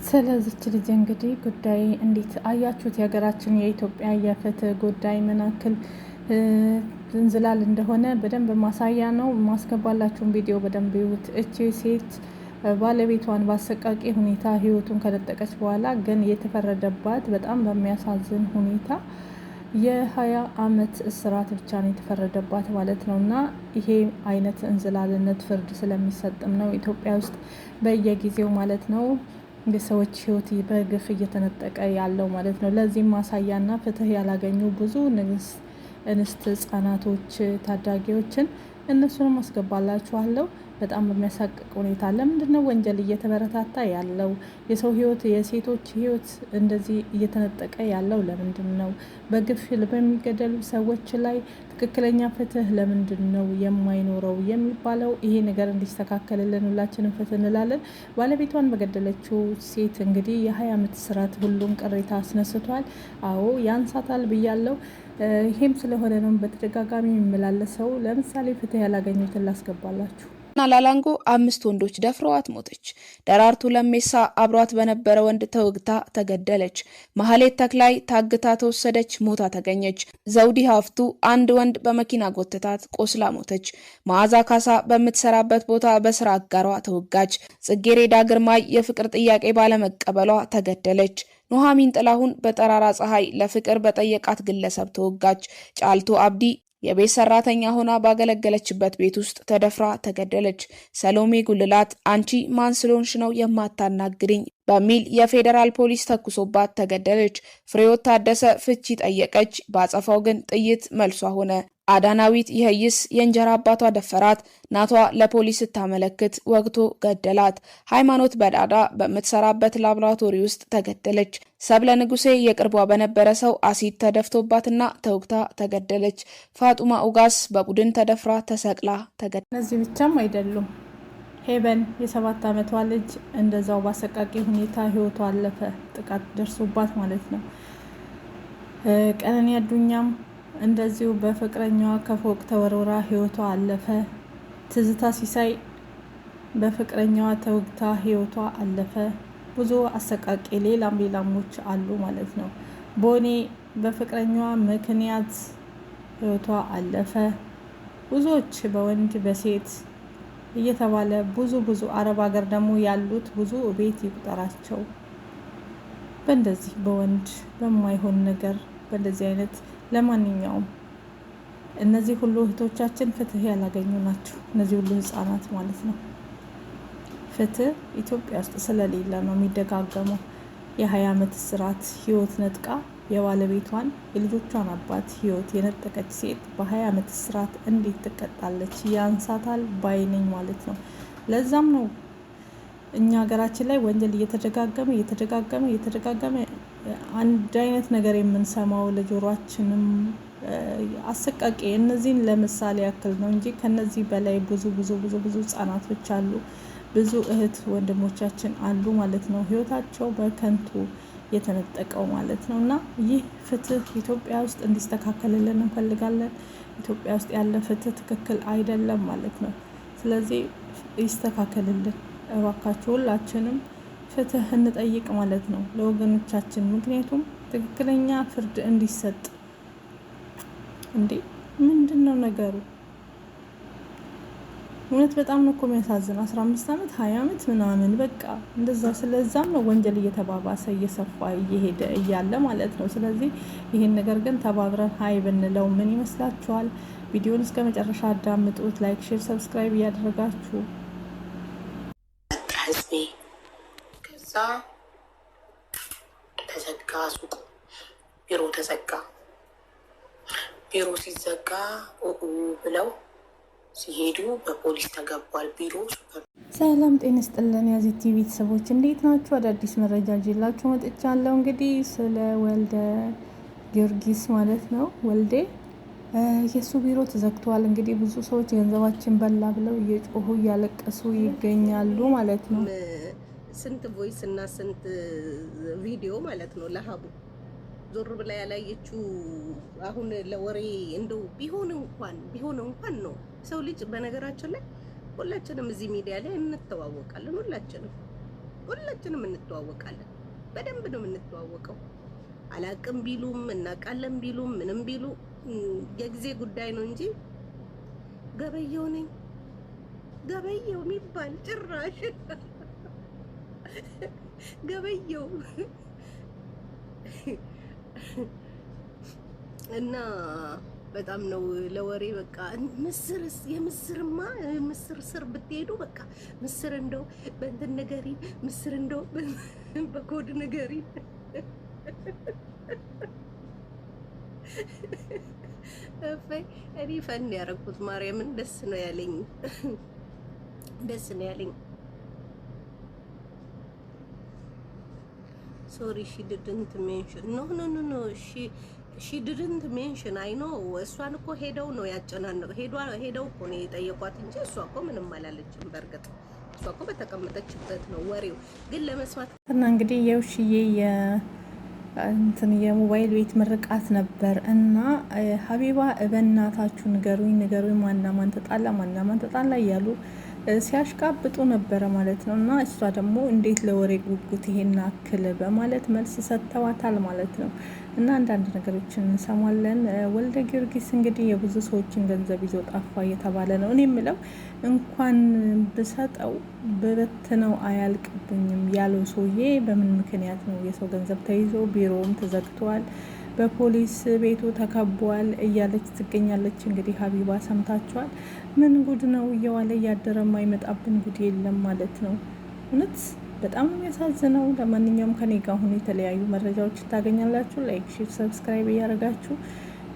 ስለዚች ልጅ እንግዲህ ጉዳይ እንዴት አያችሁት? የሀገራችን የኢትዮጵያ የፍትህ ጉዳይ ምን ያክል እንዝላል እንደሆነ በደንብ ማሳያ ነው። ማስገባላችሁን ቪዲዮ በደንብ ይዩት። እቺ ሴት ባለቤቷን በአሰቃቂ ሁኔታ ህይወቱን ከነጠቀች በኋላ ግን የተፈረደባት በጣም በሚያሳዝን ሁኔታ የ20 ዓመት እስራት ብቻ ነው የተፈረደባት ማለት ነው። እና ይሄ አይነት እንዝላልነት ፍርድ ስለሚሰጥም ነው ኢትዮጵያ ውስጥ በየጊዜው ማለት ነው የሰዎች ህይወት በግፍ እየተነጠቀ ያለው ማለት ነው። ለዚህም ማሳያና ፍትህ ያላገኙ ብዙ እንስት ህጻናቶች ታዳጊዎችን እነሱንም አስገባላችኋለሁ። በጣም በሚያሳቅቅ ሁኔታ ለምንድነው ወንጀል እየተበረታታ ያለው? የሰው ህይወት የሴቶች ህይወት እንደዚህ እየተነጠቀ ያለው ለምንድን ነው? በግፍ በሚገደሉ ሰዎች ላይ ትክክለኛ ፍትህ ለምንድን ነው የማይኖረው የሚባለው? ይሄ ነገር እንዲስተካከልልን ሁላችንም ፍትህ እንላለን። ባለቤቷን በገደለችው ሴት እንግዲህ የ20 ዓመት እስራት ሁሉም ቅሬታ አስነስቷል። አዎ ያንሳታል ብያለው። ይሄም ስለሆነ ነው በተደጋጋሚ የሚመላለሰው። ለምሳሌ ፍትህ ያላገኙትን ላስገባላችሁ። ላላንጎ 5 ወንዶች ደፍረዋት ሞተች። ደራርቱ ለሜሳ አብሯት በነበረ ወንድ ተወግታ ተገደለች። ማህሌት ተክላይ ታግታ ተወሰደች፣ ሞታ ተገኘች። ዘውዲ ሀፍቱ አንድ ወንድ በመኪና ጎትታት ቆስላ ሞተች። መዓዛ ካሳ በምትሰራበት ቦታ በስራ አጋሯ ተወጋች። ጽጌሬዳ ግርማይ የፍቅር ጥያቄ ባለመቀበሏ ተገደለች። ኑሐሚን ጥላሁን በጠራራ ፀሐይ ለፍቅር በጠየቃት ግለሰብ ተወጋች። ጫልቱ አብዲ የቤት ሰራተኛ ሆና ባገለገለችበት ቤት ውስጥ ተደፍራ ተገደለች። ሰሎሜ ጉልላት አንቺ ማን ስለሆንሽ ነው የማታናግሪኝ በሚል የፌዴራል ፖሊስ ተኩሶባት ተገደለች። ፍሬዎት ታደሰ ፍቺ ጠየቀች። ባጸፋው ግን ጥይት መልሷ ሆነ። አዳናዊት ይህይስ የእንጀራ አባቷ ደፈራት። ናቷ ለፖሊስ ስታመለክት ወግቶ ገደላት። ሃይማኖት በዳዳ በምትሰራበት ላብራቶሪ ውስጥ ተገደለች። ሰብለ ንጉሴ የቅርቧ በነበረ ሰው አሲድ ተደፍቶባትና ተወግታ ተገደለች። ፋጡማ ኡጋስ በቡድን ተደፍራ ተሰቅላ ተገደለች። እነዚህ ብቻም አይደሉም። ሄቨን የ7 ዓመቷ ልጅ እንደዛው በአሰቃቂ ሁኔታ ህይወቷ አለፈ፣ ጥቃት ደርሶባት ማለት ነው። ቀነኒ አዱኛም እንደዚሁ በፍቅረኛዋ ከፎቅ ተወርውራ ህይወቷ አለፈ። ትዝታ ሲሳይ በፍቅረኛዋ ተወግታ ህይወቷ አለፈ። ብዙ አሰቃቂ ሌላሞች አሉ ማለት ነው። ቦኔ በፍቅረኛዋ ምክንያት ህይወቷ አለፈ። ብዙዎች በወንድ በሴት እየተባለ ብዙ አረብ ሀገር ደግሞ ያሉት ብዙ ቤት ይቁጠራቸው በእንደዚህ በወንድ በማይሆን ነገር በእንደዚህ አይነት። ለማንኛውም እነዚህ ሁሉ እህቶቻችን ፍትህ ያላገኙ ናቸው። እነዚህ ሁሉ ህጻናት ማለት ነው። ፍትህ ኢትዮጵያ ውስጥ ስለሌለ ነው የሚደጋገመው። የ20 ዓመት እስራት ህይወት ነጥቃ የባለቤቷን የልጆቿን አባት ህይወት የነጠቀች ሴት በ20 ዓመት እስራት እንዴት ትቀጣለች? ያንሳታል ባይነኝ ማለት ነው። ለዛም ነው እኛ ሀገራችን ላይ ወንጀል እየተደጋገመ አንድ አይነት ነገር የምንሰማው ለጆሮአችንም አሰቃቂ። እነዚህን ለምሳሌ ያክል ነው እንጂ ከነዚህ በላይ ብዙ ህጻናቶች አሉ፣ ብዙ እህት ወንድሞቻችን አሉ ማለት ነው ህይወታቸው በከንቱ የተነጠቀው ማለት ነው። እና ይህ ፍትህ ኢትዮጵያ ውስጥ እንዲስተካከልልን እንፈልጋለን። ኢትዮጵያ ውስጥ ያለ ፍትህ ትክክል አይደለም ማለት ነው። ስለዚህ ይስተካከልልን እባካችሁ። ሁላችንም ፍትህ እንጠይቅ ማለት ነው ለወገኖቻችን። ምክንያቱም ትክክለኛ ፍርድ እንዲሰጥ እንዴ ምንድነው ነገሩ? እውነት በጣም ነው እኮ የሚያሳዝን። 15 ዓመት 20 ዓመት ምናምን በቃ እንደዛ። ስለዛም ነው ወንጀል እየተባባሰ እየሰፋ እየሄደ እያለ ማለት ነው። ስለዚህ ይሄን ነገር ግን ተባብረን ሀይ ብንለው ምን ይመስላችኋል? ቪዲዮን እስከ መጨረሻ አዳምጡት። ላይክ፣ ሼር፣ ሰብስክራይብ እያደረጋችሁ ከዛ ተዘጋ ሱቁ፣ ቢሮ ተዘጋ። ቢሮ ሲዘጋ ብለው ሲሄዱ በፖሊስ ተገቧል ቢሮ። ሰላም ጤና ይስጥልን የዚህ ቲቪ ቤተሰቦች እንዴት ናችሁ? አዳዲስ መረጃ ይዤላችሁ መጥቻለሁ። እንግዲህ ስለ ወልደ ጊዮርጊስ ማለት ነው ወልዴ የሱ ቢሮ ተዘግቷል። እንግዲህ ብዙ ሰዎች ገንዘባችን በላ ብለው እየጮሁ እያለቀሱ ይገኛሉ ማለት ነው። ስንት ቮይስ እና ስንት ቪዲዮ ማለት ነው ለሀቡ ዞር ብላ ያላየችው። አሁን ለወሬ እንደው ቢሆን እንኳን ነው ሰው ልጅ። በነገራችን ላይ ሁላችንም እዚህ ሚዲያ ላይ እንተዋወቃለን። ሁላችንም ሁላችንም እንተዋወቃለን። በደንብ ነው የምንተዋወቀው። አላቅም ቢሉም እናቃለን ቢሉም ምንም ቢሉ የጊዜ ጉዳይ ነው እንጂ ገበየው ነኝ ገበየው የሚባል ጭራሽ ገበየው እና በጣም ነው ለወሬ በቃ ምስርስ የምስርማ ምስር ስር ብትሄዱ በቃ ምስር እንደው በእንትን ነገሪ ምስር እንደው በኮድ ነገሪ እኔ ፈን ያደረኩት ማርያምን ደስ ነው ያለኝ ደስ ነው ያለኝ። ሶሪ ሺ ዲድንት ሜንሽን ኖ ሺ ዲድንት ሜንሽን አይ ኖ እሷን እኮ ሄደው ነው ያጨናነቁ ሄደው እኮ ነው የጠየቋት እንጂ እሷ እኮ ምንም አላለችም። በእርግጥ እሷ እኮ በተቀመጠችበት ነው ወሬው ግን ለመስማት እና እንግዲህ የውሽዬ እንትን የሞባይል ቤት ምርቃት ነበር እና ሀቢባ በእናታችሁ ንገሩኝ ማን ተጣላ እያሉ ሲያሽቃብጡ ነበረ ማለት ነው። እና እሷ ደግሞ እንዴት ለወሬ ጉጉት ይሄን አክል በማለት መልስ ሰጥተዋታል ማለት ነው። እና አንዳንድ ነገሮችን እንሰማለን። ወልደ ጊዮርጊስ እንግዲህ የብዙ ሰዎችን ገንዘብ ይዞ ጠፋ እየተባለ ነው። እኔ የምለው እንኳን ብሰጠው በበትነው አያልቅብኝም ያለው ሰውዬ በምን ምክንያት ነው የሰው ገንዘብ ተይዞ ቢሮውም ተዘግቷል፣ በፖሊስ ቤቱ ተከቧል እያለች ትገኛለች። እንግዲህ ሀቢባ ሰምታችኋል። ምን ጉድ ነው! እየዋለ እያደረ የማይመጣብን ጉድ የለም ማለት ነው። እውነት በጣም የሚያሳዝነው። ለማንኛውም ከኔ ጋር አሁን የተለያዩ መረጃዎች ታገኛላችሁ። ላይክ፣ ሼር፣ ሰብስክራይብ እያደረጋችሁ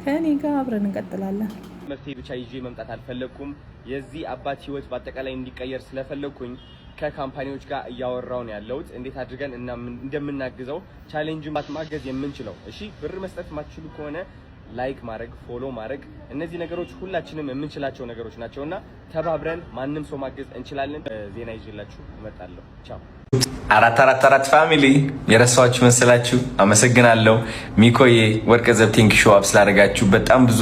ከኔ ጋር አብረን እንቀጥላለን። መፍትሄ ብቻ ይዤ መምጣት አልፈለኩም። የዚህ አባት ህይወት በአጠቃላይ እንዲቀየር ስለፈለኩኝ ከካምፓኒዎች ጋር እያወራው ነው ያለሁት። እንዴት አድርገን እንደምናግዘው ቻሌንጅን ማገዝ የምንችለው። እሺ ብር መስጠት ማትችሉ ከሆነ ላይክ ማድረግ፣ ፎሎ ማድረግ፣ እነዚህ ነገሮች ሁላችንም የምንችላቸው ነገሮች ናቸውና ተባብረን ማንም ሰው ማገዝ እንችላለን። ዜና ይዤላችሁ እመጣለሁ። ቻው። 444 ፋሚሊ የረሳችሁ መሰላችሁ? አመሰግናለሁ። ሚኮዬ ወርቀ ዘብ ቲንክ ሾው አፕ ስላደረጋችሁ በጣም ብዙ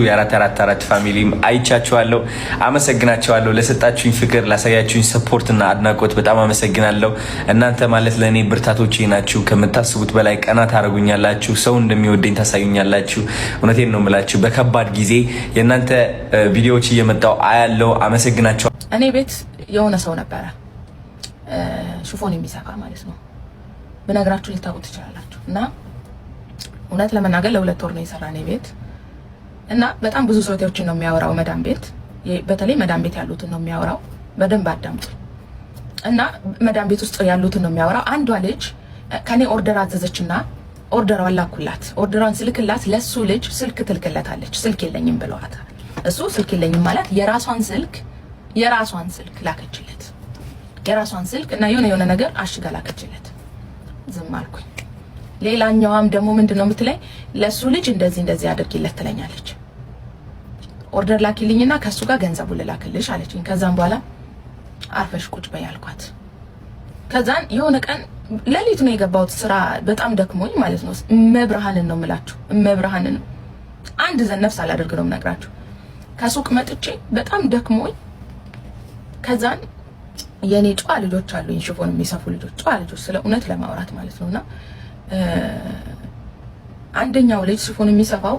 የ444 ፋሚሊም አይቻችኋለሁ። አመሰግናችኋለሁ። ለሰጣችሁኝ ፍቅር፣ ላሳያችሁኝ ሰፖርት እና አድናቆት በጣም አመሰግናለሁ። እናንተ ማለት ለእኔ ብርታቶቼ ናችሁ። ከምታስቡት በላይ ቀና ታደርጉኛላችሁ። ሰው እንደሚወደኝ ታሳዩኛላችሁ። እውነቴን ነው የምላችሁ። በከባድ ጊዜ የእናንተ ቪዲዮዎች እየመጣው አያለው። አመሰግናችኋለሁ። እኔ ቤት የሆነ ሰው ነበረ ሽፎን የሚሰፋ ማለት ነው። በነገራችሁ ልታውቁት ትችላላችሁ። እና እውነት ለመናገር ለ2 ወር ነው የሰራ እኔ ቤት እና በጣም ብዙ ሰዎችን ነው የሚያወራው። መዳም ቤት በተለይ መዳም ቤት ያሉትን ነው የሚያወራው። በደንብ አዳምጡ። እና መዳም ቤት ውስጥ ያሉትን ነው የሚያወራው። አንዷ ልጅ ከኔ ኦርደር አዘዘችና ኦርደሯን አላኩላት። ኦርደሯን ስልክላት ለሱ ልጅ ስልክ ትልክለታለች። ስልክ የለኝም ብለዋታል። እሱ ስልክ የለኝም ማለት የራሷን ስልክ ላከችለት። የራሷን ስልክ እና የሆነ ነገር አሽጋ ላከችለት። ዝም አልኩኝ። ሌላኛዋም ደግሞ ምንድነው የምትለኝ? ለሱ ልጅ እንደዚህ አድርጊለት ትለኛለች። ኦርደር ላኪልኝና ከሱ ጋር ገንዘቡን ልላክልሽ አለችኝ። ከዛም በኋላ አርፈሽ ቁጭ በይ አልኳት። ከዛን የሆነ ቀን ሌሊት ነው የገባሁት ስራ በጣም ደክሞኝ ማለት ነው። መብርሃንን ነው የምላችሁ፣ መብርሃንን አንድ ዘነፍስ አላደርግ ነው የምነግራችሁ። ከሱቅ መጥቼ በጣም ደክሞኝ ከዛን የኔ ጨዋ ልጆች አሉኝ፣ ሽፎን የሚሰፉ ልጆች፣ ጨዋ ልጆች ስለ እውነት ለማውራት ማለት ነውና አንደኛው ልጅ ሽፎን የሚሰፋው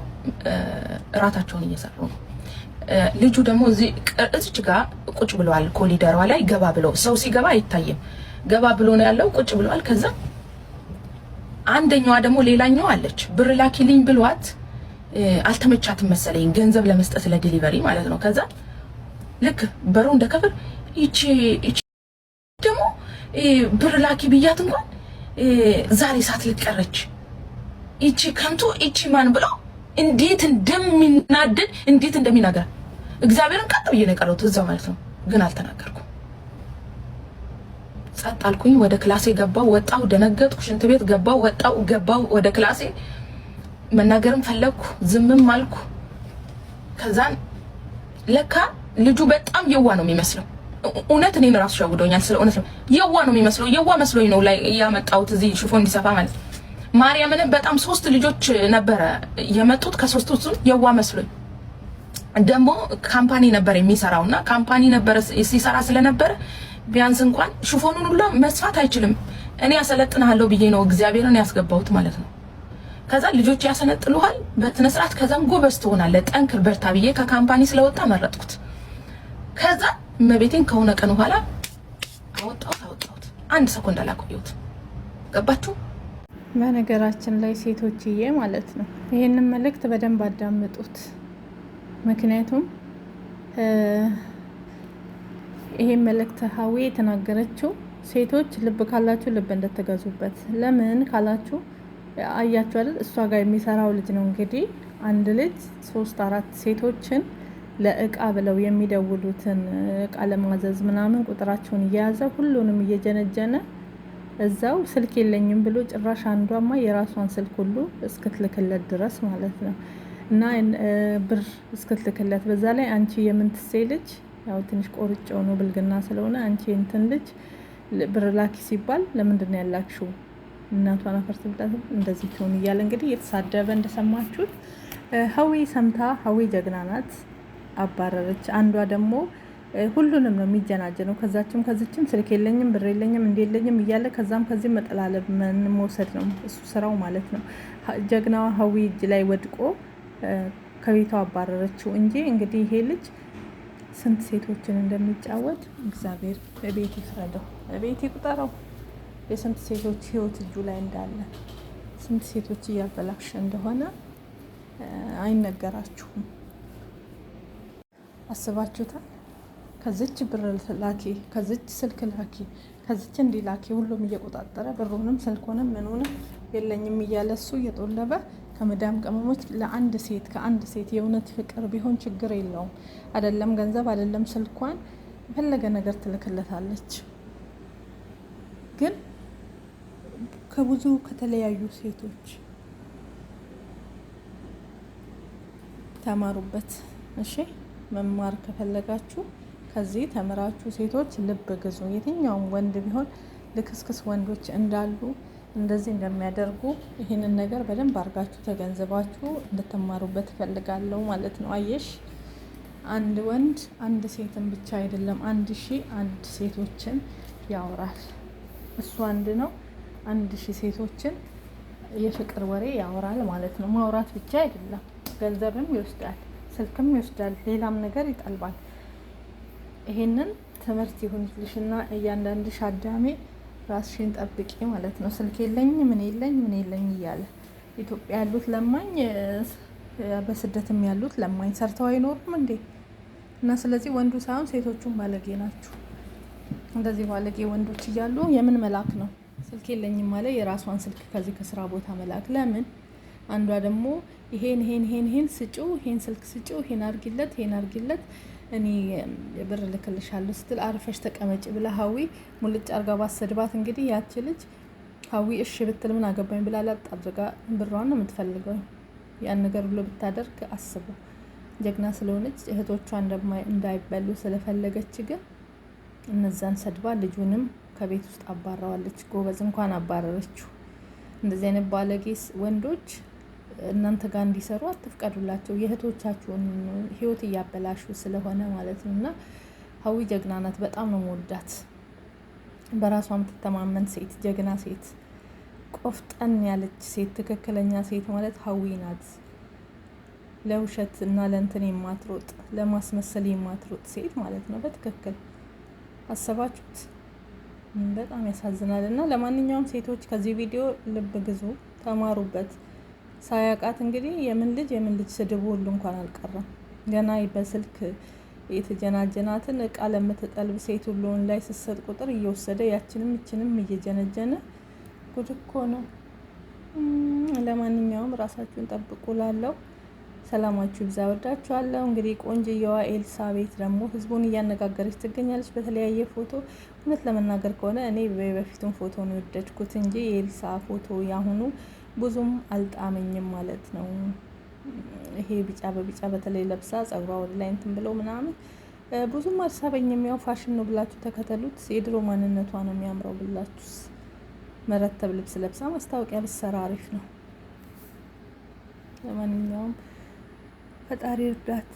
እራታቸውን እየሰሩ ነው። ልጁ ደግሞ እዚች ጋር ቁጭ ብለዋል። ኮሊደሯ ላይ ገባ ብለው ሰው ሲገባ አይታይም። ገባ ብሎ ነው ያለው፣ ቁጭ ብለዋል። ከዛ አንደኛዋ ደግሞ ሌላኛዋ አለች። ብር ላኪልኝ ብሏት አልተመቻትም መሰለኝ ገንዘብ ለመስጠት ለዲሊቨሪ ማለት ነው። ከዛ ልክ በሩ እንደከፈል ይቺ ደግሞ ብር ላኪ ብያት እንኳን ዛሬ ሳትልቀረች ይቺ ከንቱ ይቺ ማን ብለው እንዴት እንደሚናደድ እንዴት እንደሚናገር እግዚአብሔርን ቀጥ ብዬ ነው የቀረሁት እዛው ማለት ነው። ግን አልተናገርኩም። ጸጥ አልኩኝ። ወደ ክላሴ ገባው ወጣው፣ ደነገጥኩ። ሽንት ቤት ገባው ወደ ክላሴ። መናገርም ፈለግኩ፣ ዝምም አልኩ። ከዛን ለካ ልጁ በጣም የዋ ነው የሚመስለው። እውነት እኔን ራሱ ሸውዶኛል። ስለ እውነት የዋ ነው የሚመስለው። የዋ መስሎኝ ነው ላይ ያመጣሁት እዚህ ሽፎን እንዲሰፋ ማለት ማርያምን። በጣም 3 ልጆች ነበረ የመጡት። ከ3ቱ የዋ መስሎኝ ደግሞ ካምፓኒ ነበር የሚሰራውና ካምፓኒ ነበር ሲሰራ ስለነበረ ቢያንስ እንኳን ሽፎኑን ሁሉ መስፋት አይችልም። እኔ ያሰለጥናለሁ ብዬ ነው እግዚአብሔርን ያስገባሁት ማለት ነው። ከዛ ልጆች ያሰነጥሉሃል በስነ ስርዓት፣ ከዛም ጎበዝ ትሆናለህ፣ ጠንክር በርታ ብዬ ከካምፓኒ ስለወጣ መረጥኩት። ከዛ መቤቴን ከሆነ ቀን በኋላ አወጣሁት። አንድ ሰኮንድ አላቆየሁት። ገባችሁ? በነገራችን ላይ ሴቶችዬ ማለት ነው ይሄንን መልእክት በደንብ አዳምጡት። ምክንያቱም ይሄን መልእክት ሀዊ የተናገረችው ሴቶች ልብ ካላችሁ ልብ እንደተገዙበት። ለምን ካላችሁ አያችሁ አይደል? እሷ ጋር የሚሰራው ልጅ ነው እንግዲህ አንድ ልጅ 3-4 ሴቶችን ለእቃ ብለው የሚደውሉትን እቃ ለማዘዝ ምናምን ቁጥራቸውን እየያዘ ሁሉንም እየጀነጀነ እዛው ስልክ የለኝም ብሎ ጭራሽ አንዷማ የራሷን ስልክ ሁሉ እስክትልክለት ድረስ ማለት ነው። እና ብር እስክትልክለት በዛ ላይ አንቺ የምንትሴ ልጅ ያው ትንሽ ቆርጬው ነው ብልግና ስለሆነ አንቺ እንትን ልጅ ብር ላኪ ሲባል ለምንድን ነው ያላክሽው? እናቷን አፈርት ብላት እንደዚህ ትሆን እያለ እንግዲህ የተሳደበ እንደሰማችሁት። ሀዊ ሰምታ ሀዊ ጀግና ናት፣ አባረረች። አንዷ ደግሞ ሁሉንም ነው የሚጀናጀነው። ከዛችም ከዚችም ስልክ የለኝም ብር የለኝም እንደሌለኝም እያለ ከዛም ከዚህ መጠላለብ መውሰድ ነው እሱ ስራው ማለት ነው። ጀግናዋ ሀዊ እጅ ላይ ወድቆ ከቤቷ አባረረችው እንጂ እንግዲህ ይሄ ልጅ ስንት ሴቶችን እንደሚጫወት እግዚአብሔር በቤት ይፍረደው፣ በቤት ይቁጠረው። የስንት ሴቶች ህይወት እጁ ላይ እንዳለ ስንት ሴቶች እያበላሸ እንደሆነ አይነገራችሁም። አስባችሁታል? ከዚች ብር ላኪ፣ ከዚች ስልክ ላኪ፣ ከዚች እንዲህ ላኪ፣ ሁሉም እየቆጣጠረ ብሩንም ስልኩንም ምኑንም የለኝም እያለ እሱ እየጦለበ ከመዳም ቅመሞች ለአንድ ሴት ከአንድ ሴት የእውነት ፍቅር ቢሆን ችግር የለውም። አይደለም ገንዘብ አይደለም ስልኳን የፈለገ ነገር ትልክለታለች። ግን ከብዙ ከተለያዩ ሴቶች ተማሩበት። እሺ መማር ከፈለጋችሁ ከዚህ ተምራችሁ ሴቶች ልብ ግዙ። የትኛውም ወንድ ቢሆን ልክስክስ ወንዶች እንዳሉ እንደዚህ እንደሚያደርጉ ይህንን ነገር በደንብ አድርጋችሁ ተገንዝባችሁ እንድትማሩበት እፈልጋለሁ ማለት ነው። አየሽ አንድ ወንድ አንድ ሴትን ብቻ አይደለም 1000 ሴቶችን ያወራል። እሱ አንድ ነው 1000 ሴቶችን የፍቅር ወሬ ያወራል ማለት ነው። ማውራት ብቻ አይደለም፣ ገንዘብም ይወስዳል፣ ስልክም ይወስዳል፣ ሌላም ነገር ይጠልባል። ይሄንን ትምህርት ይሁንልሽና እያንዳንድሽ አዳሜ ራስሽን ጠብቂ ማለት ነው። ስልክ የለኝ ምን የለኝ እያለ ኢትዮጵያ ያሉት ለማኝ በስደትም ያሉት ለማኝ ሰርተው አይኖሩም እንዴ? እና ስለዚህ ወንዱ ሳይሆን ሴቶቹም ባለጌ ናችሁ። እንደዚህ ባለጌ ወንዶች እያሉ የምን መላክ ነው? ስልክ የለኝም ማለት የራሷን ስልክ ከዚህ ከስራ ቦታ መላክ ለምን? አንዷ ደግሞ ይሄን ስጪው፣ ይሄን ስልክ ስጪው፣ ይሄን አርጊለት እኔ ብር ልክልሻለሁ ስትል አርፈሽ ተቀመጪ ብላ ሀዊ ሙልጭ አርጋ ባሰድባት እንግዲህ ያቺ ልጅ ሀዊ እሺ ብትል ምን አገባኝ ብላ ላጥ አድርጋ ብሯን ነው የምትፈልገው። ያን ነገር ብሎ ብታደርግ አስቡ። ጀግና ስለሆነች እህቶቿ እንዳይበሉ ስለፈለገች ግን እነዛን ሰድባ ልጁንም ከቤት ውስጥ አባራዋለች። ጎበዝ እንኳን አባረረችው። እንደዚህ አይነት ባለጌስ ወንዶች እናንተ ጋር እንዲሰሩ አትፍቀዱላቸው። የእህቶቻችሁን ህይወት እያበላሹ ስለሆነ ማለት ነው። እና ሀዊ ጀግና ናት። በጣም ነው መወዳት። በራሷ የምትተማመን ሴት፣ ጀግና ሴት፣ ቆፍጠን ያለች ሴት፣ ትክክለኛ ሴት ማለት ሀዊ ናት። ለውሸት እና ለእንትን የማትሮጥ ለማስመሰል የማትሮጥ ሴት ማለት ነው። በትክክል አሰባችሁት? በጣም ያሳዝናል። እና ለማንኛውም ሴቶች ከዚህ ቪዲዮ ልብ ግዙ፣ ተማሩበት። ሳያቃት እንግዲህ የምን ልጅ ስድብ ሁሉ እንኳን አልቀረም። ገና በስልክ የተጀናጀናትን እቃ ለምትጠልብ ሴት ሁሉን ላይ ስትሰጥ ቁጥር እየወሰደ ያችንም እችንም እየጀነጀነ ጉድ እኮ ነው። ለማንኛውም ራሳችሁን ጠብቁ። ላለው ሰላማችሁ ይብዛ። ወዳችኋለሁ። እንግዲህ ቆንጆየዋ ኤልሳቤት ደግሞ ህዝቡን እያነጋገረች ትገኛለች በተለያየ ፎቶ። እውነት ለመናገር ከሆነ እኔ በፊቱን ፎቶ ነው የወደድኩት እንጂ የኤልሳ ፎቶ ያሁኑ ብዙም አልጣመኝም ማለት ነው። ይሄ ቢጫ በቢጫ በተለይ ለብሳ ጸጉሯ ወደ ላይ እንትን ብለው ምናምን ብዙም አልሳበኝም። ያው ፋሽን ነው ብላችሁ ተከተሉት። የድሮ ማንነቷ ነው የሚያምረው ብላችሁስ መረተብ ልብስ ለብሳ ማስታወቂያ ብትሰራ አሪፍ ነው። ለማንኛውም ፈጣሪ እርዳት።